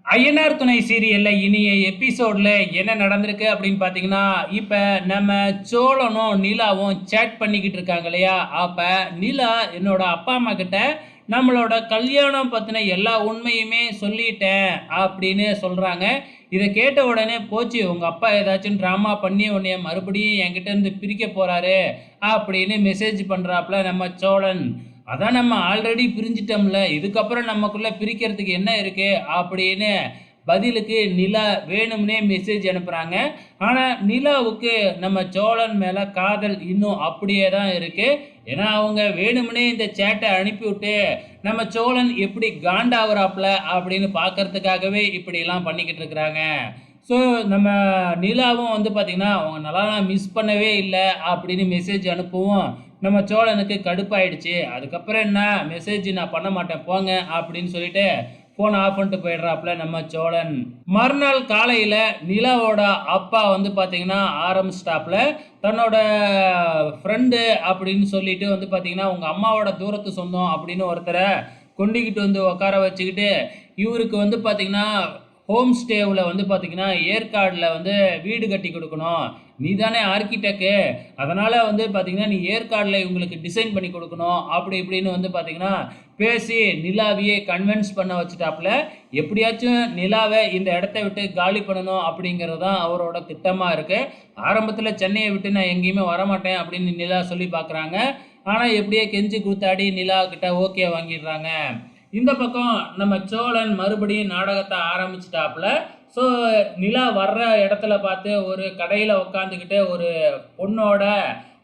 ஐயனார் துணை சீரியல்ல இனிய எபிசோட்ல என்ன நடந்திருக்கு அப்படின்னு பார்த்தீங்கன்னா, இப்ப நம்ம சோழனும், நிலாவும் சேட் பண்ணிக்கிட்டு இருக்காங்க இல்லையா? அப்ப நிலா என்னோட அப்பா, அம்மா கிட்ட நம்மளோட கல்யாணம் பத்தின எல்லா உண்மையுமே சொல்லிட்டேன் அப்படின்னு சொல்றாங்க. இத கேட்ட உடனே போச்சு உங்க அப்பா ஏதாச்சும் ட்ராமா பண்ணி உன்னைய மறுபடியும் என்கிட்ட இருந்து பிரிக்க போறாரு அப்படின்னு மெசேஜ் பண்றாப்ல நம்ம சோழன். அதான் நம்ம ஆல்ரெடி பிரிஞ்சிட்டோம்ல. இதுக்கப்புறம் நமக்குள்ள பிரிக்கிறதுக்கு என்ன இருக்கு? அப்படின்னு பதிலுக்கு நிலா வேணும்னே மெசேஜ் அனுப்புறாங்க. ஆனா, நிலாவுக்கு நம்ம சோழன் மேல காதல் இன்னும் அப்படியே தான் இருக்கு. ஏன்னா, அவங்க வேணும்னே இந்த சேட்ட அனுப்பிவிட்டு, நம்ம சோழன் எப்படி காண்டாவுறாப்ல அப்படின்னு பார்க்கறதுக்காகவே இப்படிலாம் பண்ணிக்கிட்டு இருக்கிறாங்க. ஸோ, நம்ம நிலாவும் வந்து பார்த்தீங்கன்னா, "உங்களலாம் நான் மிஸ் பண்ணவே இல்ல" அப்படின்னு மெசேஜ் அனுப்பவும், நம்ம சோழனுக்கு கடுப்பாயிடுச்சு. அதுக்கப்புறம் என்ன, "மெசேஜ் நான் பண்ண மாட்டேன் போங்க" அப்படின்னு சொல்லிட்டு ஃபோன் ஆஃப் பண்ணிட்டு போயிடுறாப்புல நம்ம சோழன். மறுநாள் காலையில நிலாவோட அப்பா வந்து பார்த்தீங்கன்னா ஆரம்பிச்சிட்டாப்புல, தன்னோட ஃப்ரெண்டு அப்படின்னு சொல்லிட்டு வந்து பார்த்தீங்கன்னா, உங்க அம்மாவோட தூரத்து சொந்தம் அப்படின்னு ஒருத்தர கொண்டுகிட்டு வந்து உட்கார வச்சுக்கிட்டு, இவருக்கு வந்து பார்த்தீங்கன்னா, ஹோம் ஸ்டேவுல வந்து பார்த்தீங்கன்னா, ஏற்காடுல வந்து வீடு கட்டி குடுக்கணும். நீ தானே ஆர்க்கிடெக்ட்டு. அதனால வந்து பார்த்தீங்கன்னா, நீ ஏற்காடுல இவங்களுக்கு டிசைன் பண்ணி குடுக்கணும். அப்படி இப்படின்னு வந்து பார்த்தீங்கன்னா, பேசி நிலாவையே கன்வின்ஸ் பண்ண வச்சுட்டாப்புல. எப்படியாச்சும் நிலாவ இந்த இடத்த விட்டு காலி பண்ணணும் அப்படிங்கிறது தான் அவரோட திட்டமா இருக்கு. ஆரம்பத்தில சென்னைய விட்டு நான் எங்கேயுமே வரமாட்டேன் அப்படின்னு நிலா சொல்லி பார்க்குறாங்க. ஆனா, எப்படியோ கெஞ்சி கூத்தாடி நிலா கிட்ட ஓகே வாங்கிடுறாங்க. இந்த பக்கம் நம்ம சோழன் மறுபடியும் நாடகத்த ஆரம்பிச்சுட்டாப்புல. ஸோ, நிலா வர்ற இடத்துல பார்த்து ஒரு கடையில உட்காந்துக்கிட்டு ஒரு பொண்ணோட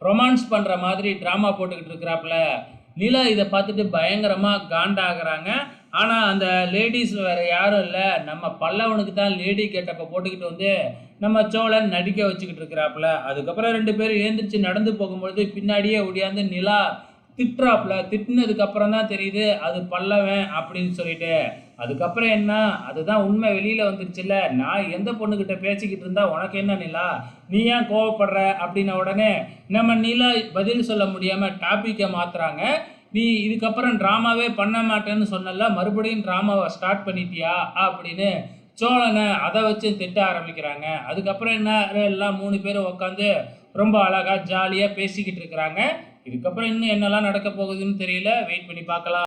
ரொமான்ஸ் பண்ற மாதிரி ட்ராமா போட்டுக்கிட்டு இருக்கிறாப்புல. நிலா இத பார்த்துட்டு பயங்கரமா காண்டாகுறாங்க. ஆனா, அந்த லேடீஸ் வேற யாரும் இல்ல. நம்ம பல்லவனுக்கு தான் லேடி கெட்டப்ப போட்டுக்கிட்டு வந்து நம்ம சோழன் நடிக்க வச்சுக்கிட்டு இருக்கிறாப்புல. அதுக்கப்புறம் 2 பேரும் எழுந்திரிச்சு நடந்து போகும்பொழுது பின்னாடியே ஓடியாந்து நிலா திட்டுறாப்புல. திட்டுனதுக்கு அப்புறம் தான் தெரியுது அது பல்லவன் அப்படின்னு சொல்லிட்டு. அதுக்கப்புறம் என்ன, அதுதான் உண்மை வெளியில வந்துருச்சுல்ல. நான் எந்த பொண்ணுகிட்ட பேசிக்கிட்டு இருந்தா உனக்கு என்ன நிலா? நீ ஏன் கோவப்படுற? அப்படின்ன உடனே நம்ம நிலா பதில் சொல்ல முடியாம டாபிக்க மாத்துறாங்க. நீ இதுக்கப்புறம் ட்ராமாவே பண்ண மாட்டேன்னு சொன்னல்ல, மறுபடியும் ட்ராமாவ ஸ்டார்ட் பண்ணிட்டியா? அப்படின்னு சோழன அத வச்சு திட்ட ஆரம்பிக்கிறாங்க. அதுக்கப்புறம் என்ன, எல்லாம் 3 பேரும் உட்காந்து ரொம்ப அழகா ஜாலியா பேசிக்கிட்டு இருக்கிறாங்க. இதுக்கப்புறம் இன்னும் என்னலாம் நடக்க போகுதுன்னு தெரியல. வெயிட் பண்ணி பார்க்கலாம்.